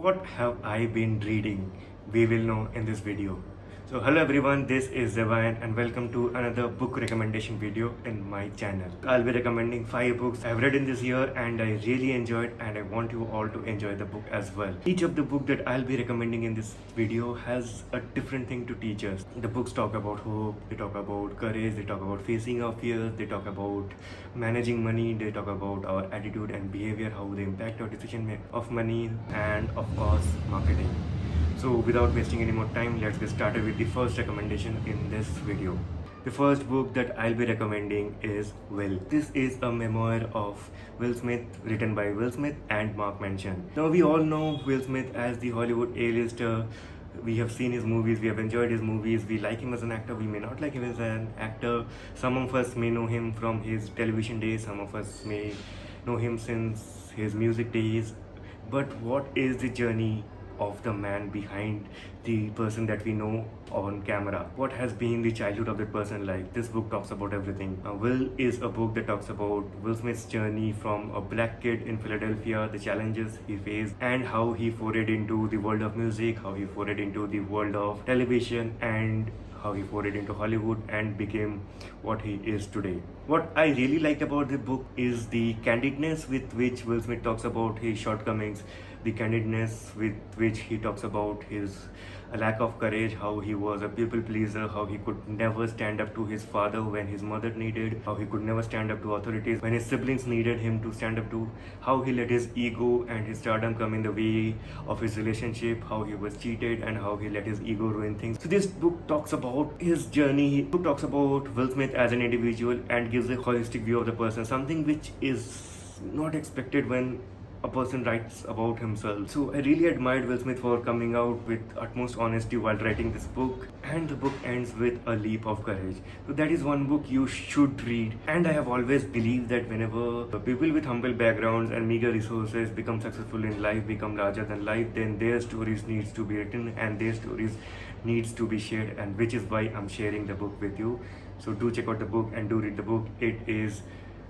what have I been reading? We will know in this video. So hello everyone, this is Zevayan and welcome to another book recommendation video in my channel. I'll be recommending 5 books I've read in this year and I really enjoyed, and I want you all to enjoy the book as well. Each of the book that I'll be recommending in this video has a different thing to teach us. The books talk about hope, they talk about courage, they talk about facing our fears, they talk about managing money, they talk about our attitude and behavior, how they impact our decision of money, and of course marketing. So without wasting any more time, let's get started with the first recommendation in this video. The first book that I'll be recommending is Will. This is a memoir of Will Smith written by Will Smith and Mark Manson. Now we all know Will Smith as the Hollywood A-lister. We have seen his movies, we have enjoyed his movies, we like him as an actor, we may not like him as an actor. Some of us may know him from his television days, some of us may know him since his music days. But what is the journey of the man behind the person that we know on camera? What has been the childhood of that person like? This book talks about everything. Will is a book that talks about Will Smith's journey from a black kid in Philadelphia, the challenges he faced, and how he forayed into the world of music, how he forayed into the world of television, and how he forayed into Hollywood and became what he is today. What I really liked about the book is the candidness with which Will Smith talks about his shortcomings, the candidness with which he talks about his lack of courage, how he was a people pleaser, how he could never stand up to his father when his mother needed, how he could never stand up to authorities when his siblings needed him to stand up to, how he let his ego and his stardom come in the way of his relationship, how he was cheated, and how he let his ego ruin things. So this book talks about his journey. The book talks about Will Smith as an individual and gives a holistic view of the person, something which is not expected when a person writes about himself. So I really admired Will Smith for coming out with utmost honesty while writing this book, and the book ends with a leap of courage. So that is one book you should read. And I have always believed that whenever people with humble backgrounds and meager resources become successful in life, become larger than life, then their stories needs to be written and their stories needs to be shared, and which is why I'm sharing the book with you. So do check out the book and do read the book. It is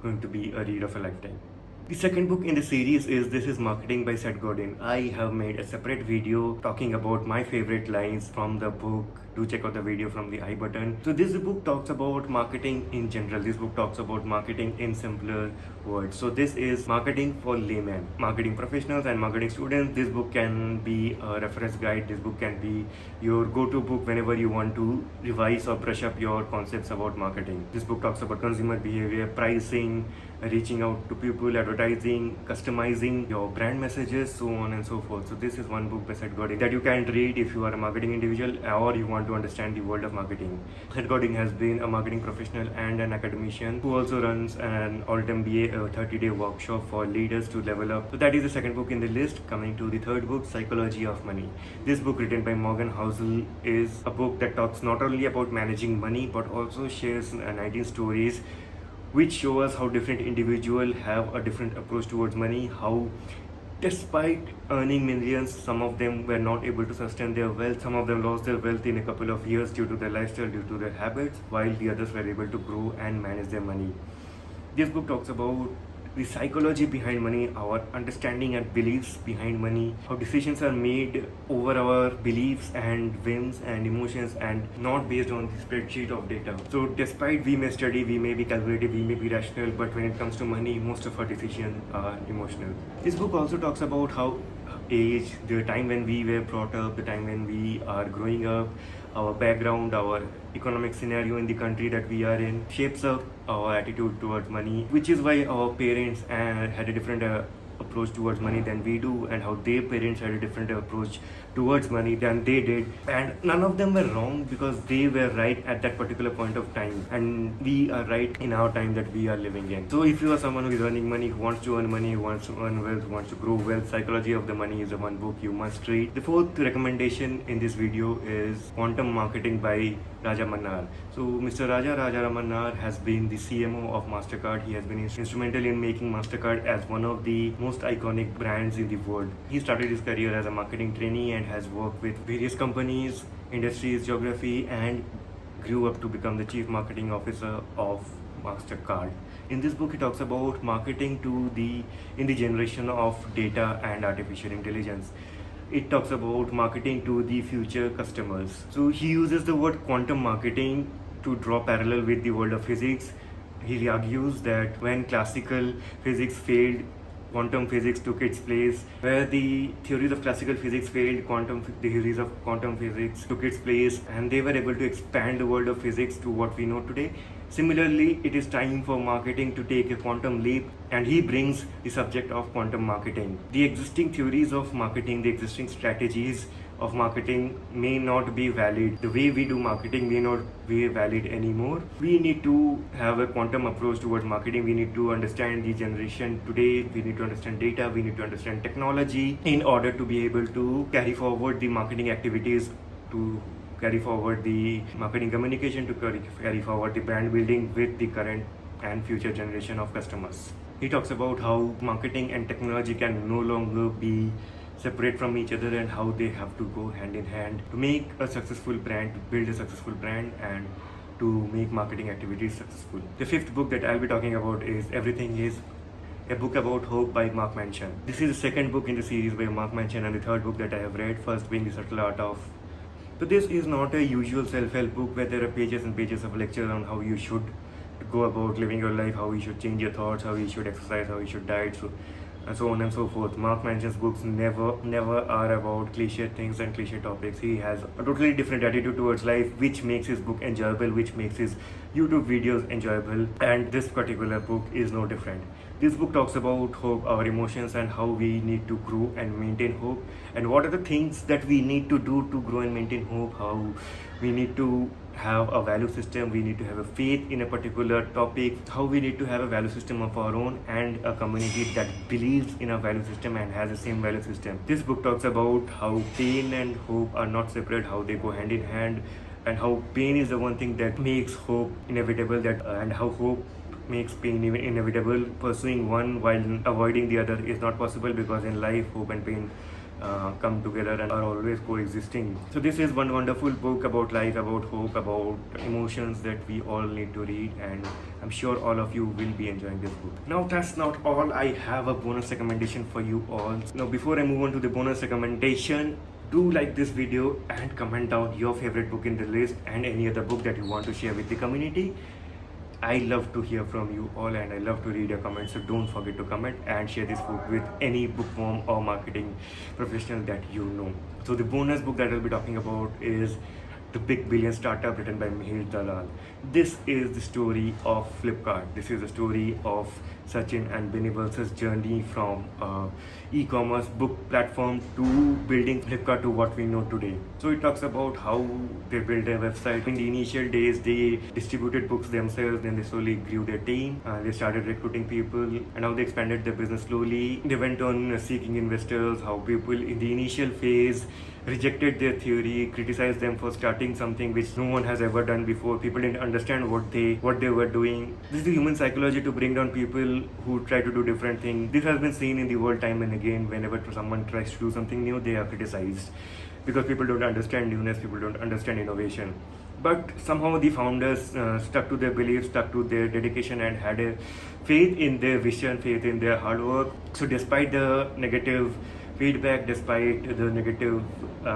going to be a read of a lifetime. The second book in the series is This is Marketing by Seth Godin. I have made a separate video talking about my favorite lines from the book. Do check out the video from the I button. So this book talks about marketing in general. This book talks about marketing in simpler words. So this is marketing for laymen, marketing professionals and marketing students. This book can be a reference guide. This book can be your go-to book whenever you want to revise or brush up your concepts about marketing. This book talks about consumer behavior, pricing, reaching out to people, advertising, customizing your brand messages, so on and so forth. So this is one book by Seth Godin that you can read if you are a marketing individual or you want to understand the world of marketing. Seth Godin has been a marketing professional and an academician who also runs an Alt MBA, a 30-day workshop for leaders to level up. So that is the second book in the list. Coming to the third book, Psychology of Money. This book, written by Morgan Housel, is a book that talks not only about managing money but also shares 19 stories which show us how different individuals have a different approach towards money, how despite earning millions, some of them were not able to sustain their wealth, some of them lost their wealth in a couple of years due to their lifestyle, due to their habits, while the others were able to grow and manage their money. This book talks about the psychology behind money, our understanding and beliefs behind money, how decisions are made over our beliefs and whims and emotions and not based on the spreadsheet of data. So despite we may study, we may be calculative, we may be rational, but when it comes to money, most of our decisions are emotional. This book also talks about how age, the time when we were brought up, the time when we are growing up, our background, our economic scenario in the country that we are in shapes up our attitude towards money, which is why our parents had a different approach towards money than we do, and how their parents had a different approach towards money than they did. And none of them were wrong because they were right at that particular point of time, and we are right in our time that we are living in. So if you are someone who is earning money, who wants to earn money, who wants to earn wealth, who wants to grow wealth, Psychology of the Money is the one book you must read. The fourth recommendation in this video is Quantum Marketing by Raja Mannar. So Mr. Raja Mannar has been the CMO of MasterCard. He has been instrumental in making MasterCard as one of the most iconic brands in the world. He started his career as a marketing trainee and has worked with various companies, industries, geography, and grew up to become the chief marketing officer of MasterCard. In this book, he talks about marketing in the generation of data and artificial intelligence. it talks about marketing to the future customers. So he uses the word quantum marketing to draw parallel with the world of physics. He argues that when classical physics failed, quantum physics took its place. Where the theories of classical physics failed, theories of quantum physics took its place, and they were able to expand the world of physics to what we know today. Similarly, it is time for marketing to take a quantum leap, and he brings the subject of quantum marketing. The existing theories of marketing, the existing strategies of marketing may not be valid. The way we do marketing may not be valid anymore. We need to have a quantum approach towards marketing. We need to understand the generation today. We need to understand data. We need to understand technology in order to be able to carry forward the marketing activities, to carry forward the marketing communication, to carry forward the brand building with the current and future generation of customers. He talks about how marketing and technology can no longer be separate from each other and how they have to go hand in hand to make a successful brand, to build a successful brand, and to make marketing activities successful. The fifth book that I'll be talking about is Everything Is, a book about hope by Mark Manson. This is the second book in the series by Mark Manson and the third book that I have read, first being The Subtle Art of. So this is not a usual self-help book where there are pages and pages of lecture on how you should go about living your life, how you should change your thoughts, how you should exercise, how you should diet, and so on and so forth. Mark Manson's books never are about cliche things and cliche topics. He has a totally different attitude towards life, which makes his book enjoyable, which makes his YouTube videos enjoyable, and this particular book is no different. This book talks about hope, our emotions, and how we need to grow and maintain hope, and what are the things that we need to do to grow and maintain hope, how we need to have a value system, we need to have a faith in a particular topic, how we need to have a value system of our own and a community that believes in a value system and has the same value system. This book talks about how pain and hope are not separate, how they go hand in hand, and how pain is the one thing that makes hope inevitable, and how hope makes pain inevitable. Pursuing one while avoiding the other is not possible, because in life hope and pain come together and are always coexisting. So this is one wonderful book about life, about hope, about emotions that we all need to read, and I'm sure all of you will be enjoying this book. Now that's not all. I have a bonus recommendation for you all. Now before I move on to the bonus recommendation, do like this video and comment down your favorite book in the list and any other book that you want to share with the community. I love to hear from you all, and I love to read your comments, so don't forget to comment and share this book with any bookworm or marketing professional that you know. So the bonus book that I'll be talking about is The Big Billion Startup, written by Mihir Dalal. This is the story of Flipkart. This is the story of Sachin and Benny Burns' journey from e-commerce book platform to building Flipkart to what we know today. So it talks about how they built a website. In the initial days, they distributed books themselves, then they slowly grew their team, they started recruiting people, and how they expanded their business slowly. They went on seeking investors, how people in the initial phase rejected their theory, criticized them for starting something which no one has ever done before. People didn't understand what they were doing. This is the human psychology, to bring down people who try to do different things. This has been seen in the world time and again. Whenever someone tries to do something new, they are criticized because people don't understand newness, people don't understand innovation. But somehow the founders stuck to their beliefs, stuck to their dedication, and had a faith in their vision, faith in their hard work. So despite the negative feedback, despite the negative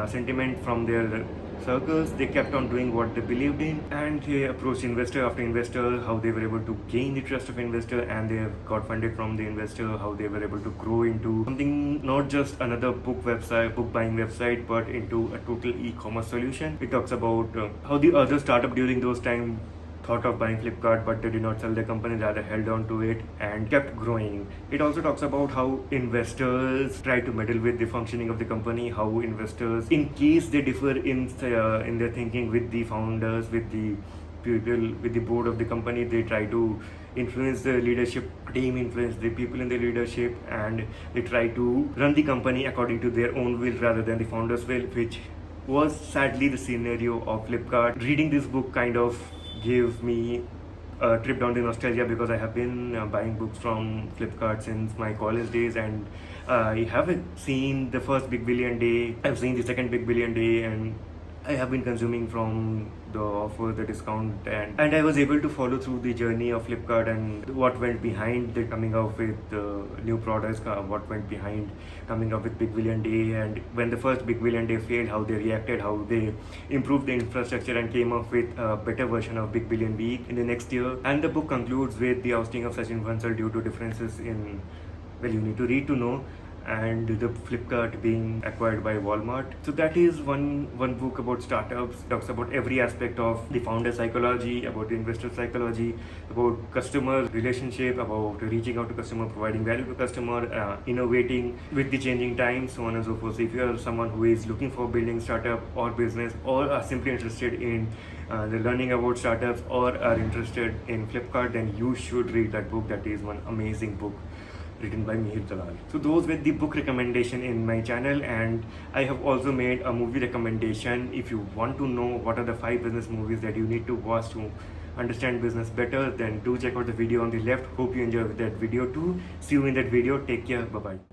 sentiment from their circles, they kept on doing what they believed in, and they approached investor after investor, how they were able to gain the trust of investor, and they got funded from the investor, how they were able to grow into something, not just another book buying website, but into a total e-commerce solution. It talks about how the other startup during those times thought of buying Flipkart, but they did not sell their company, rather held on to it and kept growing. It also talks about how investors try to meddle with the functioning of the company, how investors, in case they differ in their thinking with the founders, with the people, with the board of the company, they try to influence the leadership team, influence the people in the leadership, and they try to run the company according to their own will rather than the founders' will, which was sadly the scenario of Flipkart. Reading this book kind of gave me a trip down the nostalgia, because I have been buying books from Flipkart since my college days, and I haven't seen the first Big Billion Day. I've seen the second Big Billion Day, and I have been consuming from the offer, the discount, and I was able to follow through the journey of Flipkart and what went behind the coming out with new products, what went behind coming up with Big Billion Day, and when the first Big Billion Day failed, how they reacted, how they improved the infrastructure and came up with a better version of Big Billion Week in the next year. And the book concludes with the ousting of Sachin Bansal due to differences in, well, you need to read to know, and the Flipkart being acquired by Walmart. So that is one book about startups. Talks about every aspect of the founder psychology, about the investor psychology, about customer relationship, about reaching out to customer, providing value to customer, innovating with the changing times, so on and so forth. So if you are someone who is looking for building startup or business, or are simply interested in the learning about startups, or are interested in Flipkart, then you should read that book. That is one amazing book written by Mihir Dalal. So those were the book recommendation in my channel, and I have also made a movie recommendation. If you want to know what are the 5 business movies that you need to watch to understand business better, then do check out the video on the left. Hope you enjoyed that video too. See you in that video. Take care. Bye bye.